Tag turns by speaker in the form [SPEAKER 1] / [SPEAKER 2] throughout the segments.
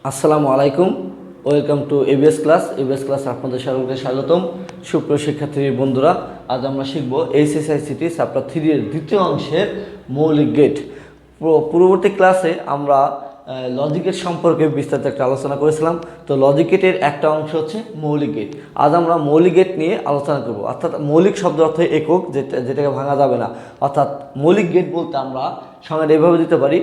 [SPEAKER 1] আসসালামু আলাইকুম। Welcome to ABS class আপনাদের সকলকে স্বাগতম। সুপ্রিয় শিক্ষার্থী বন্ধুরা, আজ আমরা শিখব এইচএসআইসিটি চ্যাপ্টার 3 এর দ্বিতীয় অংশের মৌলিক গেট। পূর্ববর্তী ক্লাসে আমরা লজিক গেট সম্পর্কে বিস্তারিত একটা আলোচনা করেছিলাম। তো লজিক গেটের একটা অংশ হচ্ছে মৌলিক গেট। আজ আমরা মৌলিক গেট নিয়ে আলোচনা করব। অর্থাৎ মৌলিক শব্দ অর্থ একক, যেটাকে ভাঙা যাবে না। অর্থাৎ মৌলিক গেট বলতে আমরা সংজ্ঞাটা এভাবে দিতে পারি: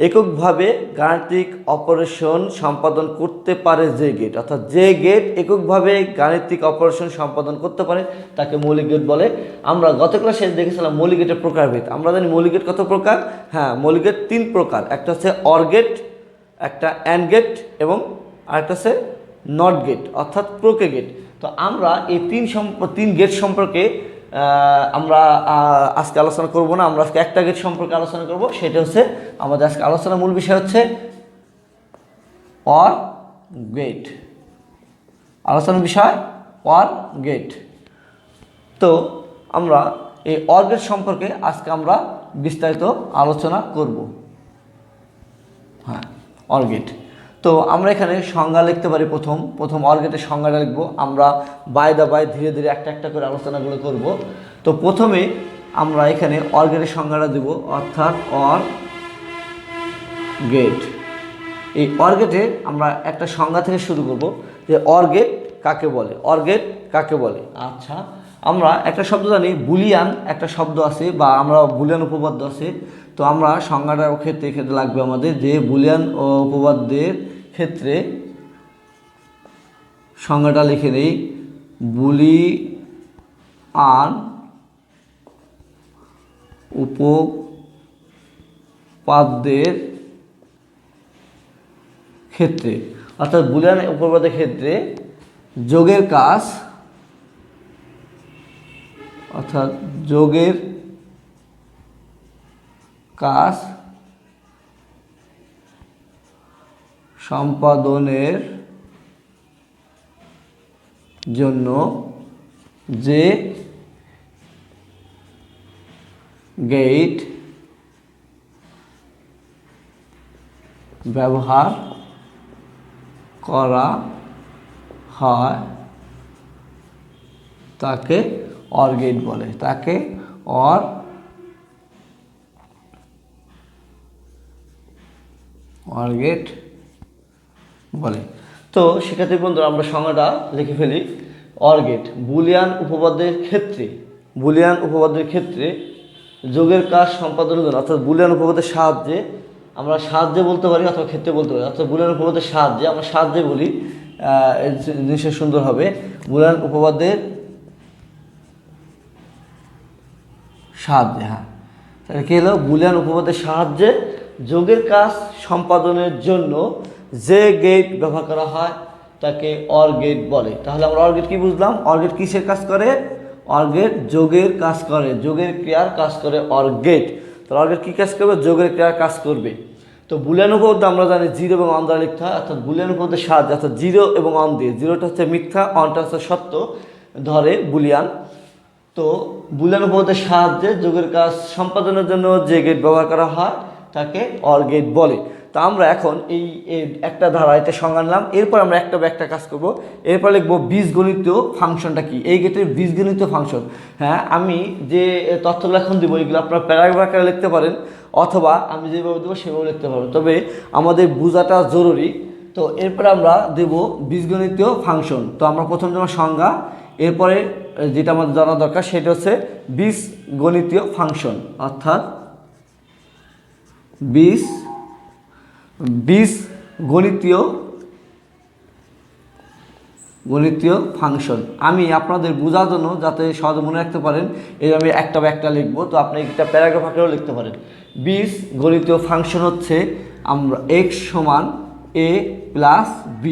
[SPEAKER 1] এককভাবে গাণিতিক অপারেশন সম্পাদন করতে পারে যে গেট। অর্থাৎ যে গেট এককভাবে গাণিতিক অপারেশন সম্পাদন করতে পারে তাকে মৌলিক গেট বলে। আমরা গত ক্লাসে দেখেছিলাম মৌলিক গেটের প্রকারভেদ। আমরা জানি মৌলিক গেট কত প্রকার। হ্যাঁ, মৌলিক গেট 3 প্রকার। একটা হচ্ছে অর গেট, একটা অ্যান্ড গেট এবং আরেকটা হচ্ছে নট গেট অর্থাৎ প্রোকে গেট। তো আমরা এই তিন গেট সম্পর্কে আমরা আজকে আলোচনা করব না। আমরা আজকে একটা গেট সম্পর্কে আলোচনা করব। সেটা হচ্ছে আমাদের আজকে আলোচনার মূল বিষয় হচ্ছে অর গেট। আলোচনার বিষয় অর গেট। তো আমরা এই অর গেট সম্পর্কে আজকে আমরা বিস্তারিত আলোচনা করব। হ্যাঁ, অর গেট। তো আমরা এখানে সংজ্ঞা লিখতে পারি। প্রথম অর গেটের সংজ্ঞাটা লিখব। আমরা বাই দা বাই ধীরে ধীরে একটা একটা করে আলোচনাগুলো করব। তো প্রথমে আমরা এখানে অর গেটের সংজ্ঞাটা দেব, অর্থাৎ অর গেট। এই অর গেটে আমরা একটা সংজ্ঞা থেকে শুরু করব যে অর গেট কাকে বলে, অর গেট কাকে বলে। আচ্ছা, আমরা একটা শব্দ জানি, বুলিয়ান একটা শব্দ আছে বা আমরা বুলিয়ান উপপাদ্য আছে। তো আমরা সংজ্ঞাটার ক্ষেত্রে লাগবে আমাদের যে বুলিয়ান ও উপপাদ্যের ক্ষেত্রে সংজ্ঞাটা লিখে নেই। বুলিয়ান উপপাদ্যের ক্ষেত্রে, অর্থাৎ বুলিয়ান উপপাদ্যের ক্ষেত্রে যোগের কাজ, অর্থাৎ যোগের কাজ সম্পাদনের জন্য যে গেট ব্যবহার করা হয় তাকে অর গেট বলে, তাকে অর গেট বলে। তো শিক্ষার্থী বন্ধুরা, আমরা সংজ্ঞাটা লিখে ফেলি। অর গেট বুলিয়ান উপপাদ্যের ক্ষেত্রে, বুলিয়ান উপপাদ্যের ক্ষেত্রে যোগের কাজ সম্পাদনের জন্য, অর্থাৎ বুলিয়ান উপপাদ্যের সাহায্যে, আমরা সাহায্যে বলতে পারি অথবা ক্ষেত্রে বলতে পারি। অর্থাৎ বুলিয়ান উপপাদ্যের সাহায্যে, আমরা সাহায্যে বলি, জিনিসটা সুন্দর হবে। বুলিয়ান উপপাদ্যের সাহায্যে, হ্যাঁ তাহলে কী হলো, বুলিয়ান উপপাদ্যের সাহায্যে যোগের কাজ সম্পাদনের জন্য যে গেট ব্যবহার করা হয় তাকে অর গেট বলে। তাহলে আমরা অর গেট কি বুঝলাম? অর গেট কিসের কাজ করে? অর গেট যোগের কাজ করে, যোগের ক্রিয়ার কাজ করে অর গেট। তাহলে অর গেট কী কাজ করবে? যোগের ক্রিয়ার কাজ করবে। তো বুলিয়ান উপপাদ্য আমরা জানি জিরো এবং অন দ্বারা লিখতে হয়। অর্থাৎ বুলিয়ান উপপাদ্যের সাহায্যে, অর্থাৎ জিরো এবং অন দিয়ে, জিরোটা হচ্ছে মিথ্যা, অনটা হচ্ছে সত্য ধরে বুলিয়ান। তো বুলিয়ান উপপাদ্যের সাহায্যে যোগের কাজ সম্পাদনের জন্য যে গেট ব্যবহার করা হয় তাকে অর গেট বলে। তো আমরা এখন এই একটা ধারা এটা সংজ্ঞা নিলাম। এরপর আমরা একটা কাজ করব। এরপর লিখবো বীজগণিত ফাংশনটা কি, এই গেটের বীজগণিত ফাংশন। হ্যাঁ, আমি যে তথ্যগুলো এখন দেবো এগুলো আপনারা প্যারাগ্রাফ আকারে লিখতে পারেন অথবা আমি যেভাবে দেবো সেভাবে লিখতে পারবো, তবে আমাদের বোঝাটা জরুরি। তো এরপরে আমরা দেব বীজগণিত ফাংশন। তো আমরা প্রথম যেমন সংজ্ঞা, এরপরে যেটা আমাদের জানা দরকার সেটা হচ্ছে বীজগণিতীয় ফাংশন, অর্থাৎ বীজগণিতীয় ফাংশন। আমি আপনাদের বোঝার জন্য যাতে সহজে মনে রাখতে পারেন এই আমি একটা লিখবো। তো আপনি একটা প্যারাগ্রাফ আকারেও লিখতে পারেন। বীজগণিতীয় ফাংশন হচ্ছে আমরা x সমান a প্লাস b।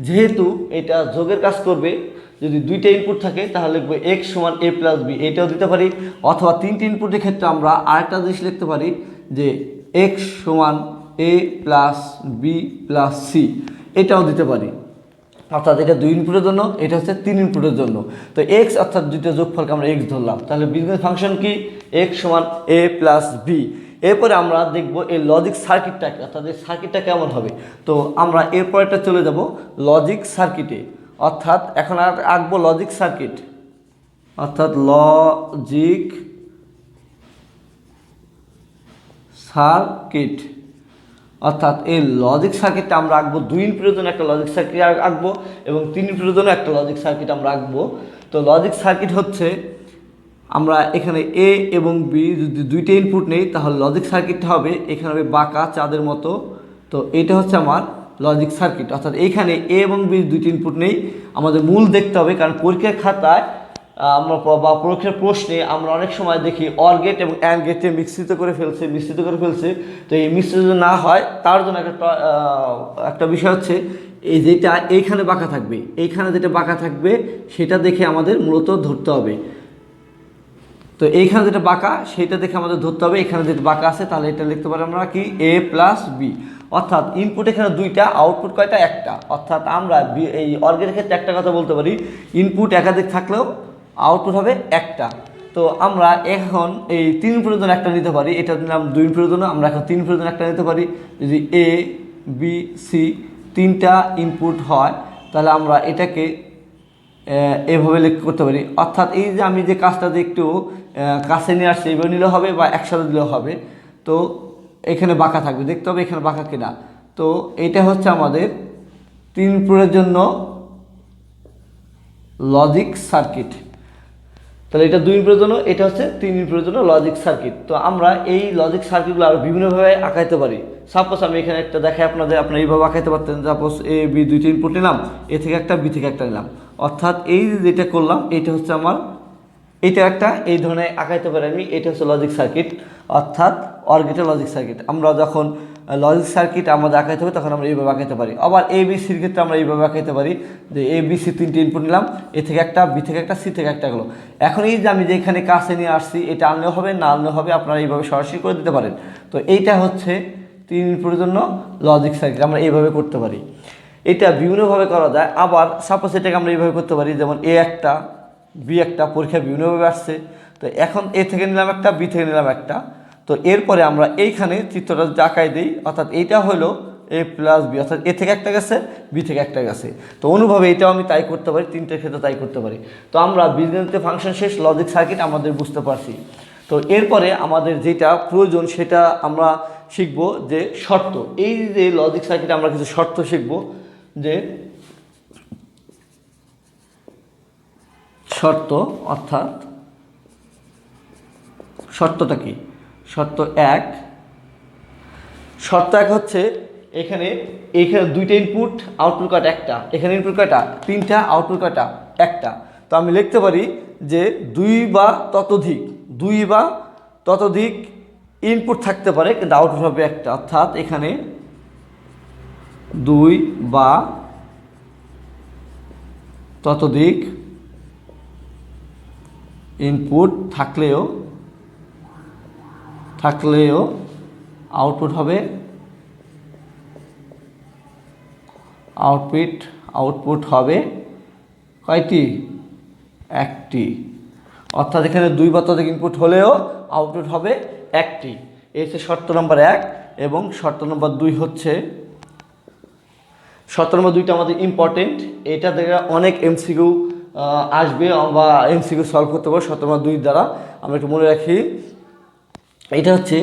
[SPEAKER 1] যেহেতু এটা যোগের কাজ করবে, যদি দুইটা ইনপুট থাকে তাহলে লিখবো x সমান a প্লাস b, এটাও দিতে পারি। অথবা তিনটে ইনপুটের ক্ষেত্রে আমরা আরেকটা জিনিস লিখতে পারি যে x সমান a plus b plus c, এটাও দিতে পারি। অর্থাৎ এটা 2 ইনপুটের জন্য, এটা হচ্ছে 3 ইনপুটের জন্য। তো এক্স অর্থাৎ দুইটা যোগফলকে আমরা এক্স ধরলাম। তাহলে বীজগণিত ফাংশন কি? এক্স সমান এ প্লাস বি। এরপরে আমরা দেখব এই লজিক সার্কিটটাকে, অর্থাৎ এই সার্কিটটা কেমন হবে। তো আমরা এরপরেটা চলে যাব লজিক সার্কিটে, অর্থাৎ এখন আর আঁকবো লজিক সার্কিট, অর্থাৎ লজিক সার্কিট, অর্থাৎ এই লজিক সার্কিটটা আমরা আঁকবো 2 ইনপুটের জন্য একটা লজিক সার্কিট আঁকবো এবং 3 ইনপুটের জন্য একটা লজিক সার্কিট আমরা আঁকবো। তো লজিক সার্কিট হচ্ছে আমরা এখানে এ এবং বি যদি দুইটা ইনপুট নেই তাহলে লজিক সার্কিটটা হবে এখানে হবে বাঁকা চাঁদের মতো। তো এটা হচ্ছে আমার লজিক সার্কিট, অর্থাৎ এইখানে এ এবং বি দুইটা ইনপুট নেই, আমাদের মূল দেখতে হবে, কারণ পরীক্ষার খাতায় আমরা বা পরীক্ষার প্রশ্নে আমরা অনেক সময় দেখি অর গেট এবং অ্যান্ড গেটে মিশ্রিত করে ফেলছে। তো এই মিশ্রিত না হয় তার জন্য একটা বিষয় হচ্ছে এই যেটা এইখানে বাঁকা থাকবে, এইখানে যেটা বাঁকা থাকবে সেটা দেখে আমাদের মূলত ধরতে হবে। তো এইখানে যেটা বাঁকা সেটা দেখে আমাদের ধরতে হবে, এখানে যেটা বাঁকা আছে তাহলে এটা লিখতে পারি আমরা কি এ প্লাস বি, অর্থাৎ ইনপুট এখানে দুইটা, আউটপুট কয়টা একটা, অর্থাৎ আমরা এই অর গেটের ক্ষেত্রে একটা কথা বলতে পারি, ইনপুট একাধিক থাকলেও আউটপুট হবে একটা। তো আমরা এখন এই 3 ইনপুটের জন্য একটা নিতে পারি, এটা নিলাম 2 ইনপুটের জন্য, আমরা এখন 3 ইনপুটের জন্য একটা নিতে পারি। যদি এ বি সি 3টা ইনপুট হয় তাহলে আমরা এটাকে এভাবে করতে পারি, অর্থাৎ এই যে আমি যে কাজটা যে একটু কাছে নিয়ে আসছি এইভাবে নিলেও হবে বা একসাথে দিলেও হবে। তো এখানে বাঁকা থাকবে, দেখতে হবে এখানে বাঁকা কিনা। তো এটা হচ্ছে আমাদের 3 ইনপুটের জন্য লজিক সার্কিট, তাহলে এটা 2 ইনপুটের জন্য, এটা হচ্ছে 3 ইনপুটের জন্য লজিক সার্কিট। তো আমরা এই লজিক সার্কিটগুলো আরও বিভিন্নভাবে আঁকাইতে পারি। সাপোজ আমি এখানে একটা দেখাই আপনারা এইভাবে আঁকাইতে পারতেন, সাপোজ এ বি 2টা ইনপুট নিলাম, এ থেকে একটা বি থেকে একটা নিলাম, অর্থাৎ এই যেটা করলাম এটা হচ্ছে আমার এটা একটা এই ধরনের আঁকাইতে পারি আমি, এটা হচ্ছে লজিক সার্কিট, অর্থাৎ অর গেটের লজিক সার্কিট। আমরা যখন লজিক সার্কিট আমাদের আঁকাইতে হবে তখন আমরা এইভাবে আঁকাইতে পারি। আবার এ বি সির ক্ষেত্রে আমরা এইভাবে আঁকাইতে পারি যে এ বি সি 3টে ইনপুট নিলাম, এ থেকে একটা বি থেকে একটা সি থেকে একটা গেলো। এখন এই যে আমি যে এখানে কাছে নিয়ে আসছি এটা আনলেও হবে না আনলেও হবে, আপনারা এইভাবে সরাসরি করে দিতে পারেন। তো এইটা হচ্ছে 3 ইনপুটের জন্য লজিক সার্কিট, আমরা এইভাবে করতে পারি। এটা বিভিন্নভাবে করা যায়। আবার সাপোজ এটাকে আমরা এইভাবে করতে পারি, যেমন এ একটা বি একটা, পরীক্ষা বিভিন্নভাবে আসছে। তো এখন এ থেকে নিলাম একটা, বি থেকে নিলাম একটা। তো এরপরে আমরা এইখানে চিত্রটা আঁকাই দিই, অর্থাৎ এইটা হলো এ প্লাস বি, অর্থাৎ এ থেকে একটা গেছে বি থেকে একটা গেছে। তো অনুভাবে এটাও আমি তাই করতে পারি, 3টের ক্ষেত্রে তাই করতে পারি। তো আমরা বীজগণিত ফাংশন শেষ, লজিক সার্কিট আমাদের বুঝতে পারছি। তো এরপরে আমাদের যেটা প্রয়োজন সেটা আমরা শিখব যে শর্ত। এই যে লজিক সার্কিটে আমরা কিছু শর্ত শিখব, যে শর্ত, অর্থাৎ শর্তটা কি? শর্ত এক হচ্ছে এখানে 2টা ইনপুট, আউটপুট কয়টা একটা, এখানে ইনপুট কয়টা 3টা, আউটপুট কয়টা একটা। তো আমি লিখতে পারি যে 2 বা ততোধিক ইনপুট থাকতে পারে কিন্তু আউটপুট হবে একটা, অর্থাৎ এখানে 2 বা ততোধিক ইনপুট থাকলেও আউটপুট হবে কয়টি? একটি। অর্থাৎ এখানে 2 বা ততোধিক ইনপুট হলেও আউটপুট হবে একটি। এই হচ্ছে শর্ত নম্বর 1। এবং শর্ত নম্বর 2 হচ্ছে, শর্ত নম্বর 2টা আমাদের ইম্পর্টেন্ট, এটা থেকে অনেক এমসিকিউ আসবে বা এমসিকিউ সলভ করতে পারবো শর্ত নম্বর 2 দ্বারা। আমরা একটু মনে রাখি, এটা হচ্ছে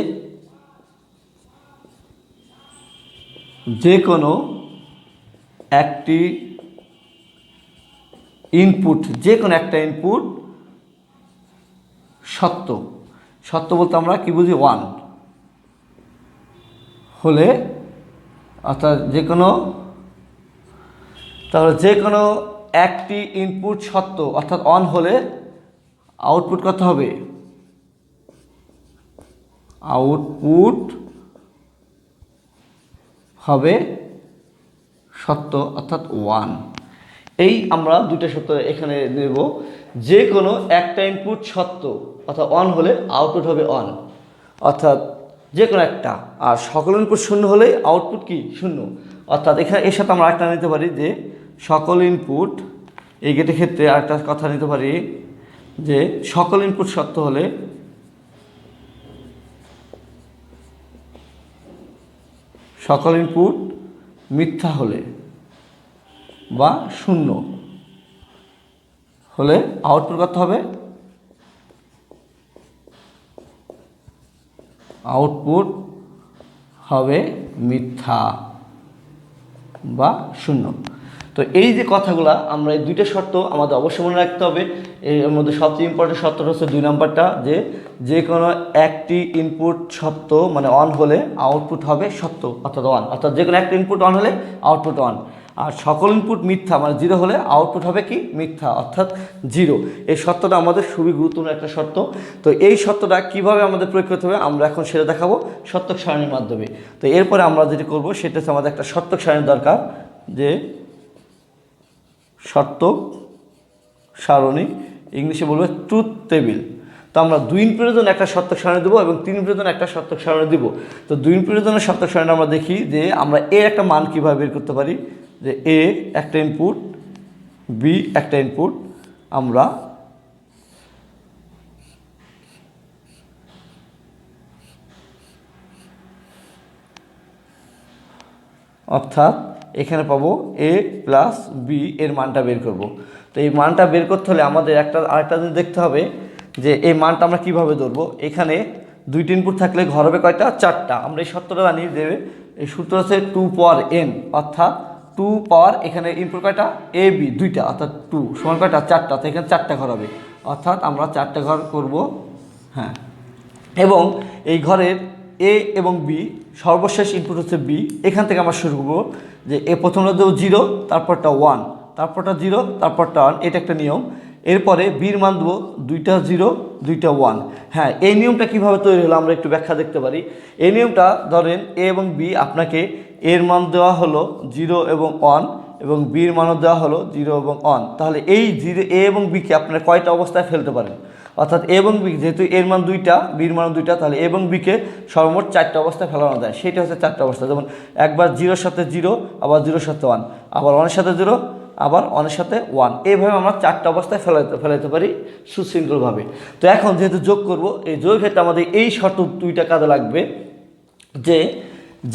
[SPEAKER 1] যে কোনো একটি ইনপুট, যে কোনো একটা ইনপুট সত্য বলতে আমরা কি বুঝি? 1 হলে, অর্থাৎ তাহলে যে কোনো একটি ইনপুট সত্য অর্থাৎ 1 হলে আউটপুট কত হবে? আউটপুট হবে সত্য অর্থাৎ 1। এই আমরা 2টা সত্য এখানে নেব, যে কোনো একটা ইনপুট সত্য অর্থাৎ 1 হলে আউটপুট হবে 1, অর্থাৎ যে কোনো একটা। আর সকল ইনপুট 0 হলে আউটপুট কি? 0। অর্থাৎ এখানে এর সাথে আমরা আরেকটা নিতে পারি যে সকল ইনপুট, এই গেটের ক্ষেত্রে আরেকটা কথা নিতে পারি যে সকল ইনপুট সত্য হলে সকল ইনপুট মিথ্যা হলে বা শূন্য হলে আউটপুট কত হবে, আউটপুট হবে মিথ্যা বা শূন্য। তো এই যে কথাগুলো আমরা এই দুইটা শর্ত আমাদের অবশ্যই মনে রাখতে হবে। এর মধ্যে সবচেয়ে ইম্পর্টেন্ট শর্তটা হচ্ছে 2 নাম্বারটা, যে কোনো একটি ইনপুট সত্য মানে অন হলে আউটপুট হবে সত্য অর্থাৎ অন, অর্থাৎ যে কোনো একটা ইনপুট অন হলে আউটপুট অন। আর সকল ইনপুট মিথ্যা মানে 0 হলে আউটপুট হবে কি মিথ্যা অর্থাৎ 0। এই শর্তটা আমাদের খুবই গুরুত্বপূর্ণ একটা শর্ত। তো এই শর্তটা কিভাবে আমাদের প্রয়োগ করতে হবে আমরা এখন সেটা দেখাবো শর্তক সারণীর মাধ্যমে। তো এরপরে আমরা যেটা করব সেটা হচ্ছে আমাদের একটা শর্তক সারণী দরকার, যে শর্তক সারণী, ইংলিশে বলবে ট্রুথ টেবিল। তো আমরা 2 ইনপুটের জন্য একটা শর্তক সারণী দেবো এবং 3 ইনপুটের জন্য একটা শর্তক সারণী দেব। তো 2 ইনপুটের জন্য শর্তক সারণী আমরা দেখি যে আমরা এ একটা মান কীভাবে বের করতে পারি, যে এ একটা ইনপুট, বি একটা ইনপুট, আমরা অর্থাৎ এখানে পাবো এ প্লাস বি এর মানটা বের করব। তো এই মানটা বের করতে হলে আমাদের আরেকটা জিনিস দেখতে হবে যে এই মানটা আমরা কিভাবে ধরবো। এখানে 2টি ইনপুট থাকলে ঘর হবে কয়টা, 4টা। আমরা এই সূত্রটা জানি যে এই সূত্র হচ্ছে 2 পাওয়ার n, অর্থাৎ 2 পাওয়ার এখানে ইনপুট কয়টা এ বি 2টা, অর্থাৎ 2 সমান কয়টা 4টা। তো এখানে 4টা ঘর হবে, অর্থাৎ আমরা 4টা ঘর করব। হ্যাঁ, এবং এই ঘরের এ এবং বি সর্বশেষ ইনপুট হচ্ছে বি। এখান থেকে আমরা শুরু করবো যে এ প্রথমটা দেবো 0, তারপরটা 1, তারপরটা 0, তারপরটা 1, এটা একটা নিয়ম। এরপরে বির মান দেবো 2টা 0, 2টা 1। হ্যাঁ, এই নিয়মটা কীভাবে তৈরি হলো আমরা একটু ব্যাখ্যা দেখতে পারি। এই নিয়মটা ধরেন এ এবং বি, আপনাকে এর মান দেওয়া হলো 0 এবং 1 এবং বির মানও দেওয়া হলো 0 এবং 1। তাহলে এই 0 এ এবং বিকে আপনারা কয়টা অবস্থায় ফেলতে পারেন, অর্থাৎ এ এবং বি, যেহেতু এর মান 2টা বির মান 2টা, তাহলে এ এবং বিকে সর্বমোট 4টা অবস্থায় ফেলানো যায়। সেটা হচ্ছে 4টা অবস্থা, যেমন একবার 0-র সাথে 0, আবার 0-র সাথে 1, আবার 1-এর সাথে 0, আবার 1-এর সাথে 1। এইভাবে আমরা 4টা অবস্থায় ফেলাইতে পারি সুশৃঙ্খলভাবে। তো এখন যেহেতু যোগ করব, এই যোগের ক্ষেত্রে আমাদের এই শর্ত 2টা কাজে লাগবে,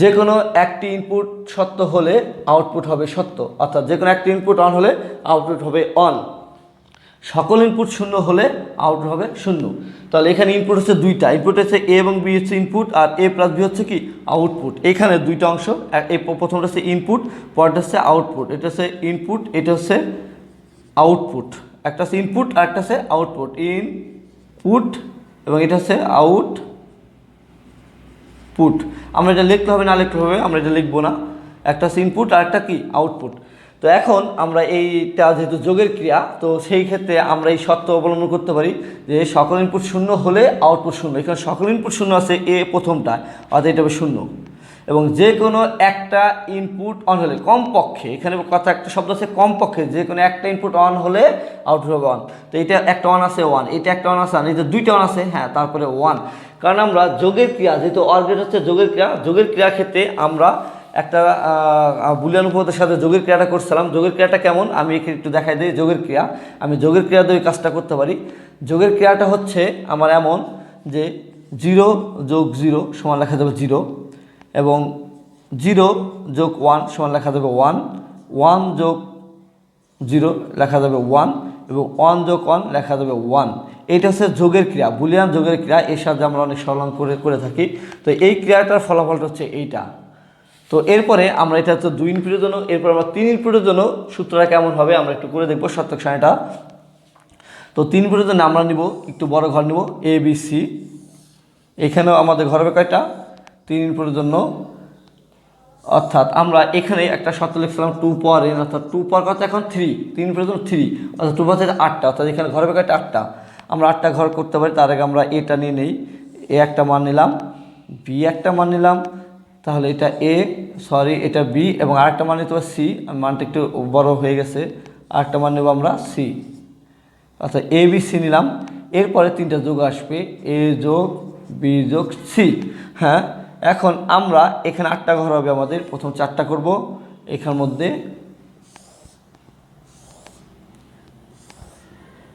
[SPEAKER 1] যে কোনো একটি ইনপুট সত্য হলে আউটপুট হবে সত্য, অর্থাৎ যে কোনো একটি ইনপুট অন হলে আউটপুট হবে অন। সকল ইনপুট শূন্য হলে আউটপুট হবে শূন্য। তাহলে এখানে ইনপুট হচ্ছে 2টা, ইনপুট হচ্ছে এ এবং বি হচ্ছে ইনপুট, আর এ প্লাস বি হচ্ছে কি আউটপুট। এখানে 2টা অংশ, এই প্রথমটা হচ্ছে ইনপুট, পরটা হচ্ছে আউটপুট। এটা হচ্ছে ইনপুট, এটা হচ্ছে আউটপুট। একটা হচ্ছে ইনপুট আর একটা হচ্ছে আউটপুট, ইনপুট এবং এটা হচ্ছে আউটপুট। আমরা এটা লিখতে হবে না লিখতে হবে, আমরা এটা লিখবো না। একটা হচ্ছে ইনপুট আর একটা কি আউটপুট। তো এখন আমরা এইটা যেহেতু যোগের ক্রিয়া, তো সেই ক্ষেত্রে আমরা এই শর্ত অবলম্বন করতে পারি যে সকল ইনপুট শূন্য হলে আউটপুট শূন্য। এখানে সকল ইনপুট শূন্য আছে এ প্রথমটা, অর্থাৎ এটা হবে শূন্য। এবং যে কোনো একটা ইনপুট অন হলে কমপক্ষে, এখানে কথা একটা শব্দ আছে কমপক্ষে, যে কোনো একটা ইনপুট অন হলে আউটপুট হবে অন। তো এটা একটা অন আছে 1, এটা একটা অন আছে, এটা 2টা অন আছে, হ্যাঁ, তারপরে 1। কারণ আমরা যোগের ক্রিয়া, যেহেতু অর গেট হচ্ছে যোগের ক্রিয়া, যোগের ক্রিয়ার ক্ষেত্রে আমরা একটা বুলিয়ান উপপাদ্যের সাথে যোগের ক্রিয়াটা করছিলাম। যোগের ক্রিয়াটা কেমন আমি একটু দেখাই দিই। যোগের ক্রিয়া, আমি যোগের ক্রিয়া দিয়ে কাজটা করতে পারি। যোগের ক্রিয়াটা হচ্ছে আমার এমন যে 0 যোগ 0 সমান লেখা যাবে 0, এবং 0 যোগ 1 সমান লেখা যাবে 1, 1 যোগ 0 লেখা যাবে 1, এবং 1 যোগ 1 লেখা যাবে 1। এইটা হচ্ছে যোগের ক্রিয়া, বুলিয়ান যোগের ক্রিয়া। এর সাথে আমরা অনেক সরল করে থাকি। তো এই ক্রিয়াটার ফলাফলটা হচ্ছে এইটা। তো এরপরে আমরা এটা হচ্ছে 2 ইনপুটের জন্য, এরপর আমরা 3 ইনপুটের জন্য সূত্রটা কেমন হবে আমরা একটু করে দেখবো শর্তক সারণীটা। তো 3 ইনপুটের জন্য আমরা নিব একটু বড় ঘর নিব এ বি সি। এখানেও আমাদের ঘর হবে কয়টা, 3 ইনপুটের জন্য। অর্থাৎ আমরা এখানে একটা শর্ত লিখছিলাম 2 পাওয়ার n, অর্থাৎ 2 পাওয়ার কত এখন 3, 3 ইনপুটের জন্য 3, অর্থাৎ 2 পাওয়ার 8টা, অর্থাৎ এখানে ঘর হবে কয়টা 8টা। আমরা 8টা ঘর করতে পারি। তার আগে আমরা এটা নিয়ে নেই, এ একটা মান নিলাম, বি একটা মান নিলাম, তাহলে এটা এ, সরি এটা বি, এবং আরেকটা মান নিতে হবে সি। মানটা একটু বড় হয়ে গেছে, আরেকটা মান নেব আমরা সি, অর্থাৎ এ বি সি নিলাম। এরপরে 3টা যোগ আসবে, এ যোগ বি যোগ সি। হ্যাঁ, এখন আমরা এখানে 8টা ঘর হবে আমাদের, প্রথম 4টা করব এখানের মধ্যে।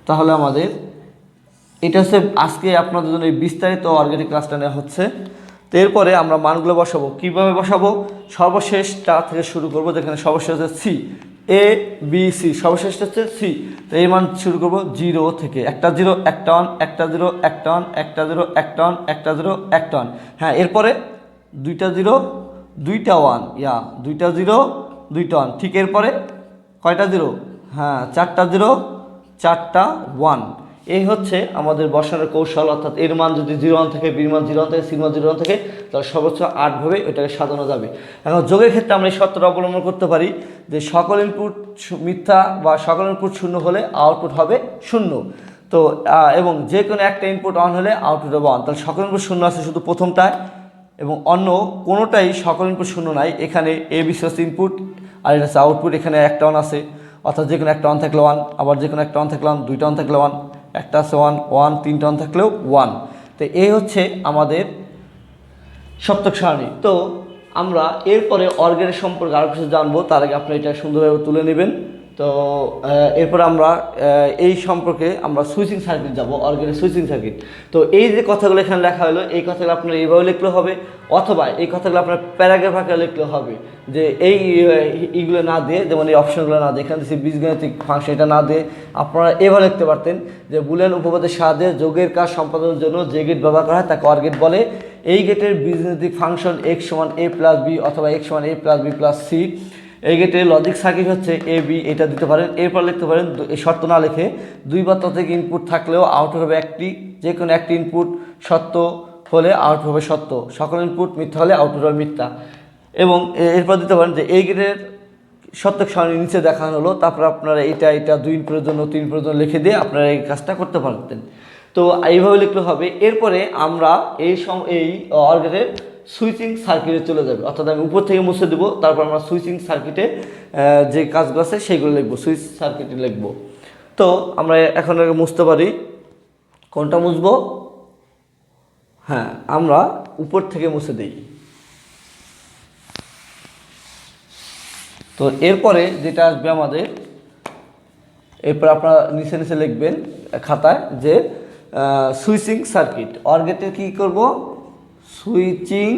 [SPEAKER 1] তাহলে আমাদের এটা হচ্ছে আজকে আপনাদের জন্য এই বিস্তারিত অর্গানিক ক্লাসটা নেওয়া হচ্ছে। তো এরপরে আমরা মানগুলো বসাবো। কীভাবে বসাবো? সর্বশেষটা থেকে শুরু করবো, যেখানে সর্বশেষ হচ্ছে সি, এ বি সি, সর্বশেষটা হচ্ছে সি। তো এই মান শুরু করবো 0 থেকে, একটা 0 একটা 1, একটা 0 একটা 1, একটা 0 একটা 1, একটা 0 একটা 1। হ্যাঁ, এরপরে দুইটা 0 দুইটা 1, দুইটা 0 দুইটা 1। ঠিক এরপরে কয়টা 0? হ্যাঁ, চারটা 0 চারটা 1। এই হচ্ছে আমাদের বসানোর কৌশল। অর্থাৎ এর মান যদি 0 থাকে, বির মান 0 থাকে, সির মান 0 থাকে, তাহলে সর্বোচ্চ 8 ভাবে ওইটাকে সাজানো যাবে। এখন যোগের ক্ষেত্রে আমরা এই শর্তটা অবলম্বন করতে পারি যে সকল ইনপুট মিথ্যা বা সকল ইনপুট 0 হলে আউটপুট হবে 0। তো এবং যে কোনো একটা ইনপুট অন হলে আউটপুট হবে 1। তাহলে সকল ইনপুট 0 আছে শুধু প্রথমটায়, এবং অন্য কোনোটাই সকল ইনপুট 0 নাই। এখানে এ বি সি হচ্ছে ইনপুট আর এটা হচ্ছে আউটপুট। এখানে একটা 1 আছে, অর্থাৎ যে কোনো একটা 1 থাকলে 1, আবার যে কোনো একটা 1 থাকলে 1, দুইটা 1 থাকলে 1, একটা আছে 1 1, তিনটা 1 থাকলেও 1। তো এই হচ্ছে আমাদের সপ্তক সারণী। তো আমরা এরপরে অর গেটের সম্পর্কে আরও কিছু জানবো, তার আগে আপনি এটা সুন্দরভাবে তুলে নেবেন। তো এরপর আমরা এই সম্পর্কে আমরা সুইচিং সার্কিট যাব, অর গেটের সুইচিং সার্কিট। তো এই যে কথাগুলো এখানে লেখা হলো, এই কথাগুলো আপনার এইভাবে লিখলে হবে, অথবা এই কথাগুলো আপনার প্যারাগ্রাফ আকারে লিখলে হবে। যে এইগুলো না দিয়ে, যেমন এই অপশনগুলো না দিয়ে, এখানে বীজগণিতিক ফাংশন এটা না দিয়ে আপনারা এভাবে লিখতে পারতেন যে বুলিয়ান উপপাদ্যের সাহায্যে যোগের কাজ সম্পাদনের জন্য যে গেট ব্যবহার করা হয় তাকে অর গেট বলে। এই গেটের বীজগণিতিক ফাংশন x সমান a প্লাস বি অথবা x সমান a plus B plus C. এই গেটের লজিক সার্কিট হচ্ছে এ বি, এটা দিতে পারেন। এরপর লিখতে পারেন এই শর্ত না লিখে 2 বা ততোধিক ইনপুট থাকলেও আউটপুট হবে একটি, যে কোনো একটি ইনপুট সত্য হলে আউটপুট হবে সত্য, সকল ইনপুট মিথ্যা হলে আউটপুট হবে মিথ্যা। এবং এরপর দিতে পারেন যে এই গেটের সত্যক সারণী নিচে দেখানো হলো, তারপর আপনারা এটা 2 ইনপুটের জন্য 3 ইনপুটের জন্য লিখে দিয়ে আপনারা এই কাজটা করতে পারতেন। তো এইভাবে লিখলে হবে। এরপরে আমরা এই অর গেটের সুইচিং সার্কিটে চলে যাবে, অর্থাৎ আমি উপর থেকে মুছে দেবো, তারপর আমরা সুইচিং সার্কিটে যে কাজগুলো আছে সেইগুলো লিখবো, সুইচ সার্কিটে লিখবো। তো আমরা এখন মুছতে পারি। কোনটা মুছবো? হ্যাঁ, আমরা উপর থেকে মুছে দিই। তো এরপরে যেটা আসবে আমাদের, এরপর আপনারা নিচে নিচে লিখবেন খাতায় যে সুইচিং সার্কিট। অর গেটে কী করব? Switching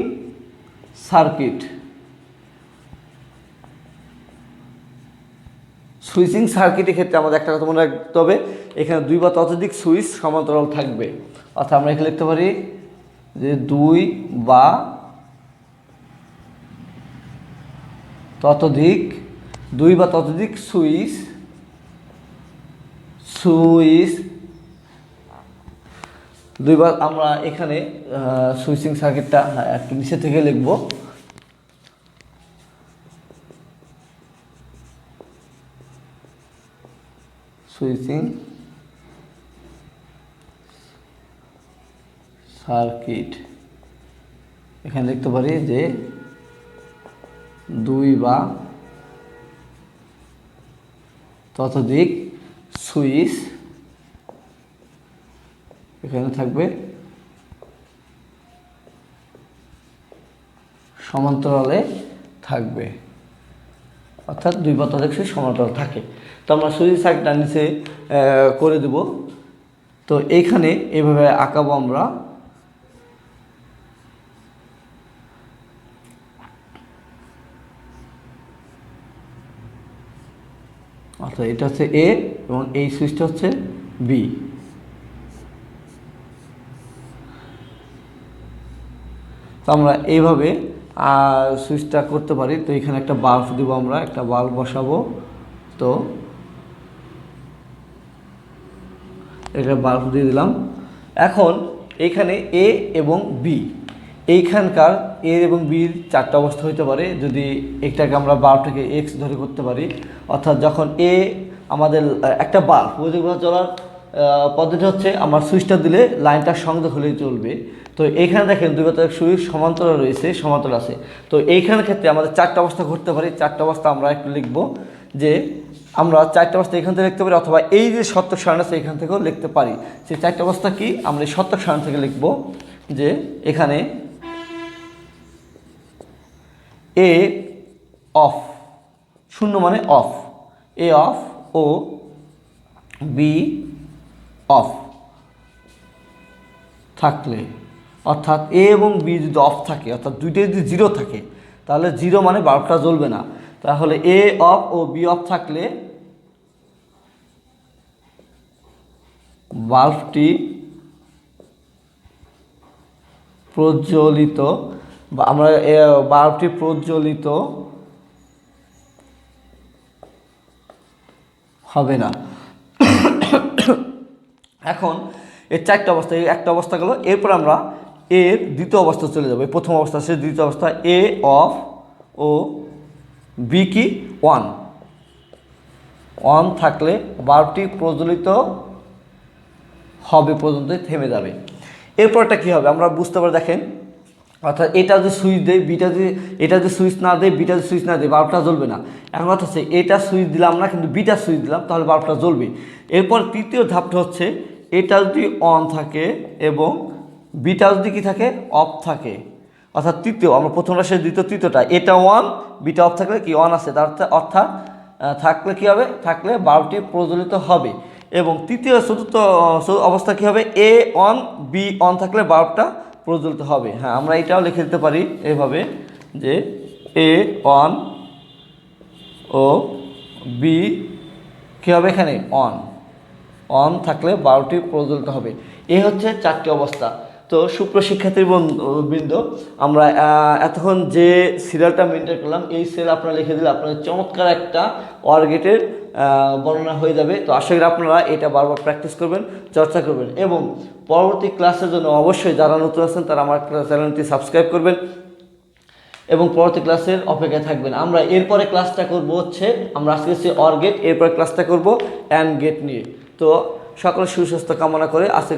[SPEAKER 1] circuit. সুইচিং সার্কিটের ক্ষেত্রে আমাদের একটা কথা মনে রাখতে হবে, এখানে 2 বা ততোধিক সুইচ সমান্তরাল থাকবে। অর্থাৎ আমরা এখানে লিখতে পারি যে 2 বা ততোধিক সুইচ দুইবার। আমরা এখানে সুইচিং সার্কিটটা একটু নিচে থেকে লিখব। সুইচিং সার্কিট এখানে লিখতে পারি যে 2 বা ততোধিক সুইচ এখানে থাকবে, সমান্তরালে থাকবে, অর্থাৎ 2 বা ততোধিক সুইচ সমান্তরাল থাকে। তো আমরা সুইচ সার্কিটটা নিচে করে দেব। তো এইখানে এভাবে আঁকাবো আমরা। অর্থাৎ এটা হচ্ছে এ এবং এই সুইচটা হচ্ছে বি। তো আমরা এইভাবে সুইচটা করতে পারি। তো এখানে একটা বাল্ব দিব, আমরা একটা বাল্ব বসাবো। তো এটা বাল্ব দিয়ে দিলাম। এখন এইখানে এ এবং বি, এইখানকার এ এবং বির 4টা অবস্থা হইতে পারে। যদি একটাকে আমরা বাল্বটাকে এক্স ধরে করতে পারি, অর্থাৎ যখন এ আমাদের একটা বাল্ব বৈদ্যুতিক চলার পদ্ধতি হচ্ছে আমার সুইচটা দিলে লাইনটা সংযোগ হলেই চলবে। তো এইখানে দেখেন 2 বা ততোধিক সুইচ সমান্তরাল রয়েছে, সমান্তরাল আছে। তো এইখানের ক্ষেত্রে আমাদের 4টা অবস্থা ঘটতে পারে। 4টা অবস্থা আমরা একটু লিখব যে আমরা 4টা অবস্থা এখান থেকে লিখতে পারি, অথবা এই যে শতক সারণী আছে এখান থেকেও লিখতে পারি। সেই 4টা অবস্থা কি আমরা এই শতক সারণী থেকে লিখব যে এখানে এ অফ, 0 মানে অফ, এ অফ ও বি অফ থাকলে অর্থাৎ এ এবং বি যদি অফ থাকে, অর্থাৎ দুইটাই যদি জিরো থাকে, তাহলে জিরো মানে বাল্বটা জ্বলবে না। তাহলে এ অফ ও বি অফ থাকলে বাল্বটি প্রজ্বলিত, বা আমরা বাল্বটি প্রজ্বলিত হবে না। এখন এর চারটা অবস্থা, এই একটা অবস্থা গেল। এরপর আমরা এর দ্বিতীয় অবস্থা চলে যাবো। প্রথম অবস্থা সে দ্বিতীয় অবস্থা, এ অফ ও বি কি ওয়ান, অন থাকলে বাল্বটি প্রজ্বলিত হবে পর্যন্ত থেমে যাবে। এরপরটা কী হবে আমরা বুঝতে পারি, দেখেন, অর্থাৎ এটা যদি সুইচ দেয়, বিটা যদি, এটা যদি সুইচ না দেয়, বিটা যদি সুইচ না দেয়, বাল্বটা জ্বলবে না। এখন কথা হচ্ছে এটা সুইচ দিলাম না, কিন্তু বিটা সুইচ দিলাম, তাহলে বাল্বটা জ্বলবে। এরপর তৃতীয় ধাপটা হচ্ছে এটা যদি অন থাকে এবং বিটা যদি কী থাকে, অফ থাকে, অর্থাৎ তৃতীয়, আমরা প্রথমটা সে দ্বিতীয়, তৃতীয়টা, এটা অন বিটা অফ থাকলে কি অন আছে, তার অর্থাৎ থাকলে কী হবে, থাকলে বাল্বটি প্রজ্বলিত হবে। এবং তৃতীয় চতুর্থ অবস্থা কী হবে, এ অন বি অন থাকলে বাল্বটা প্রজ্বলিত হবে। হ্যাঁ, আমরা এটাও লিখে দিতে পারি এভাবে যে এ অন ও বি কী হবে, এখানে অন, অন থাকলে বাল্বটি প্রজ্বলিত হবে। এই হচ্ছে চারটি অবস্থা। তো সুপ্রশিক্ষার্থী বৃন্দ, আমরা এতক্ষণ যে সিরিয়ালটা মেনটেন করলাম, এই সিরিয়াল আপনারা লিখে দিলে আপনাদের চমৎকার একটা OR গেটের বর্ণনা হয়ে যাবে। তো আশা করি আপনারা এটা বারবার প্র্যাকটিস করবেন, চর্চা করবেন, এবং পরবর্তী ক্লাসের জন্য অবশ্যই যারা নতুন আছেন তারা আমার চ্যানেলটি সাবস্ক্রাইব করবেন এবং পরবর্তী ক্লাসের অপেক্ষায় থাকবেন। আমরা এরপরে ক্লাসটা করব হচ্ছে, আমরা আজকে হচ্ছে OR গেট, এরপরে ক্লাসটা করব AND গেট নিয়ে। তো সকলের সুস্বাস্থ্য কামনা করে আজকে